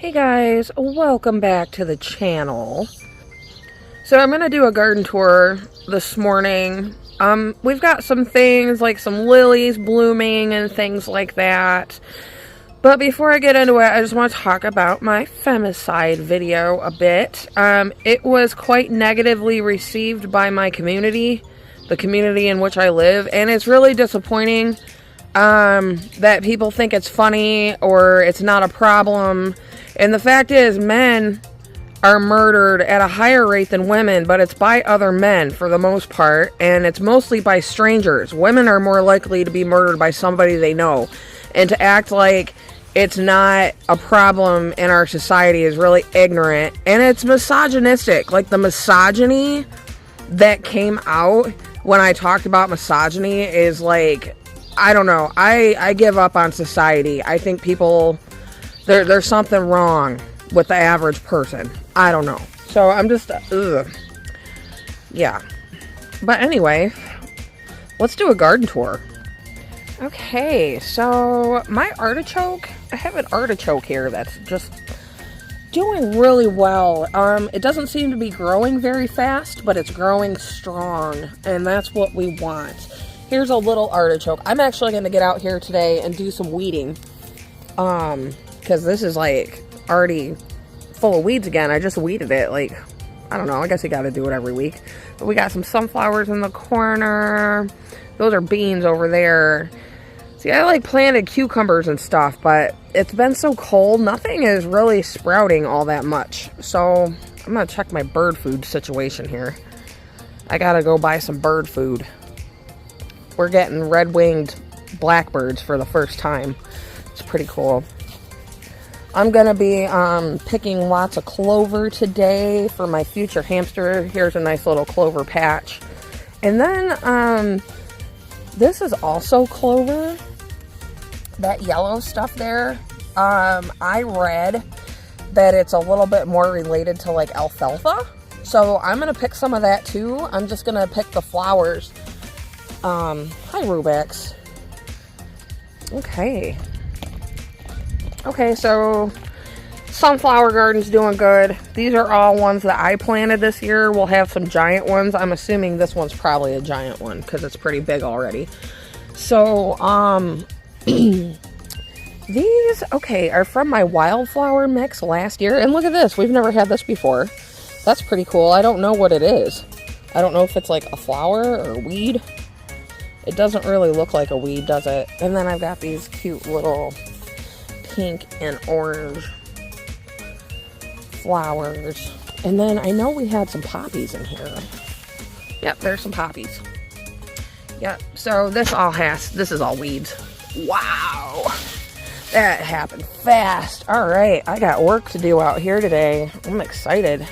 Hey guys, welcome back to the channel. So I'm gonna do a garden tour this morning. We've got some things like some lilies blooming and things like that. But before I get into it, I just want to talk about my femicide video a bit. It was quite negatively received by my community, the community in which I live, and it's really disappointing that people think it's funny or it's not a problem. And the fact is, men are murdered at a higher rate than women, but it's by other men for the most part, and it's mostly by strangers. Women are more likely to be murdered by somebody they know, and to act like it's not a problem in our society is really ignorant, and it's misogynistic. Like, the misogyny that came out when I talked about misogyny is like, I don't know. I give up on society. I think people, there's something wrong with the average person. I don't know. So I'm just, yeah. But anyway, let's do a garden tour. Okay, so my artichoke, I have an artichoke here that's just doing really well. It doesn't seem to be growing very fast, but it's growing strong, and that's what we want. Here's a little artichoke. I'm actually going to get out here today and do some weeding, because this is like already full of weeds again. I just weeded it, like, I don't know, I guess you got to do it every week. But we got some sunflowers in the corner. Those are beans over there. See, I like planted cucumbers and stuff, but it's been so cold, nothing is really sprouting all that much. So I'm going to check my bird food situation here. I got to go buy some bird food. We're getting red-winged blackbirds for the first time. It's pretty cool. I'm going to be picking lots of clover today for my future hamster. Here's a nice little clover patch. And then this is also clover. That yellow stuff there. I read that it's a little bit more related to like alfalfa. So I'm going to pick some of that too. I'm just going to pick the flowers. Hi Rubex. Okay, so sunflower garden's doing good. These are all ones that I planted this year. We'll have some giant ones. I'm assuming this one's probably a giant one because it's pretty big already. So, these, okay, are from my wildflower mix last year. And look at this. We've never had this before. That's pretty cool. I don't know what it is. I don't know if it's like a flower or a weed. It doesn't really look like a weed, does it? And then I've got these cute little pink and orange flowers. And then I know we had some poppies in here. Yep, there's some poppies. Yep, so this is all weeds. Wow, that happened fast. All right, I got work to do out here today. I'm excited.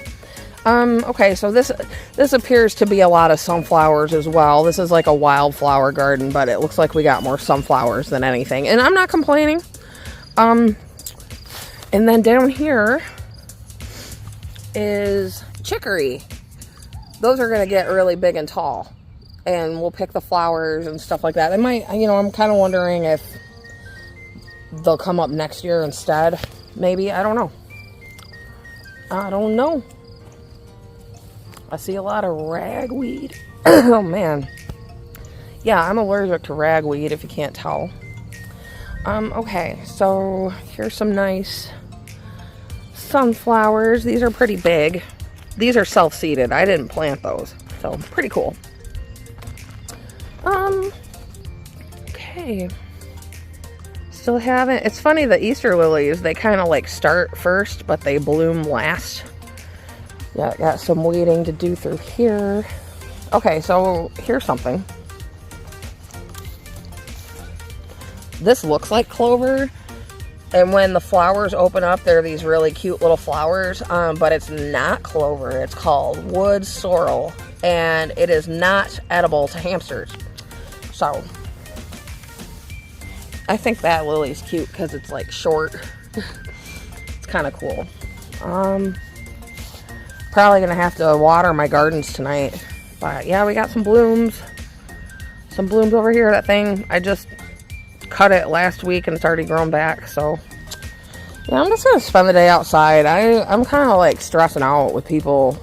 Okay, so this appears to be a lot of sunflowers as well. This is like a wildflower garden, but it looks like we got more sunflowers than anything. And I'm not complaining. And then down here is chicory. Those are going to get really big and tall. And we'll pick the flowers and stuff like that. They might, I'm kind of wondering if they'll come up next year instead. Maybe, I don't know. I see a lot of ragweed. Oh, man. Yeah, I'm allergic to ragweed, if you can't tell. Okay, so here's some nice sunflowers. These are pretty big. These are self-seeded. I didn't plant those, so pretty cool. Okay. Still haven't. It's funny, the Easter lilies, they kind of like start first, but they bloom last. Yeah, got some weeding to do through here. Okay, so here's something. This looks like clover, and when the flowers open up, they're these really cute little flowers, but it's not clover. It's called wood sorrel, and it is not edible to hamsters. So, I think that lily's cute because it's like short. It's kind of cool. Probably gonna have to water my gardens tonight, but yeah, we got some blooms. Some blooms over here. That thing, I just cut it last week and started growing back, so Yeah, I'm just gonna spend the day outside. I'm kind of like stressing out with people.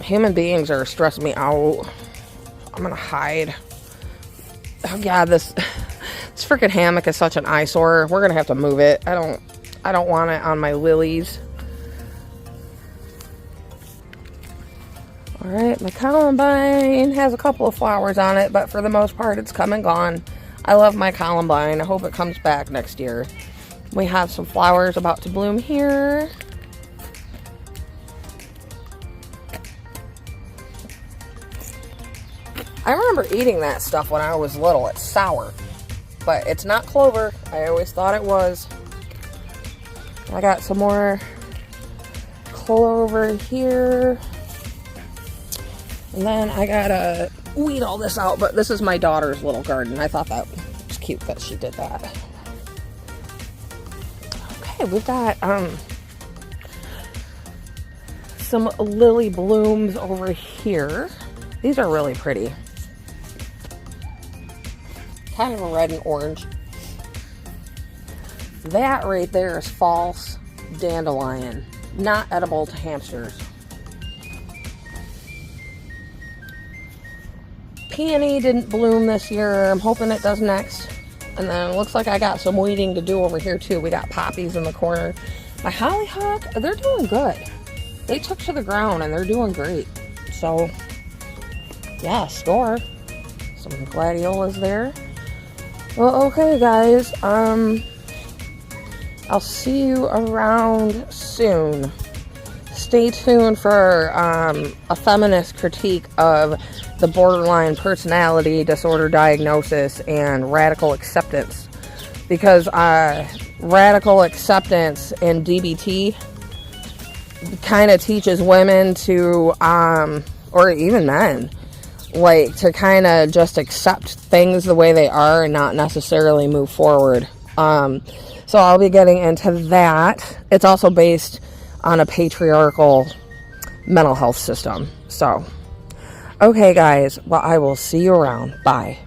Human beings are stressing me out. I'm gonna hide. Oh god, this freaking hammock is such an eyesore. We're gonna have to move it. I don't want it on my lilies. Alright, my columbine has a couple of flowers on it, but for the most part it's come and gone. I love my columbine. I hope it comes back next year. We have some flowers about to bloom here. I remember eating that stuff when I was little. It's sour, but it's not clover. I always thought it was. I got some more clover here. And then I gotta weed all this out, but this is my daughter's little garden. I thought that was cute that she did that. Okay, we've got some lily blooms over here. These are really pretty. Kind of a red and orange. That right there is false dandelion, not edible to hamsters. Peony didn't bloom this year. I'm hoping it does next. And then it looks like I got some weeding to do over here too. We got poppies in the corner. My hollyhock, they're doing good. They took to the ground and they're doing great. So, yeah, store. Some gladiolas there. Well, okay, guys. I'll see you around soon. Stay tuned for a feminist critique of the borderline personality disorder diagnosis and radical acceptance. Because radical acceptance in DBT kind of teaches women to, or even men, like to kind of just accept things the way they are and not necessarily move forward. So I'll be getting into that. It's also based on a patriarchal mental health system. So, okay guys, well, I will see you around. Bye.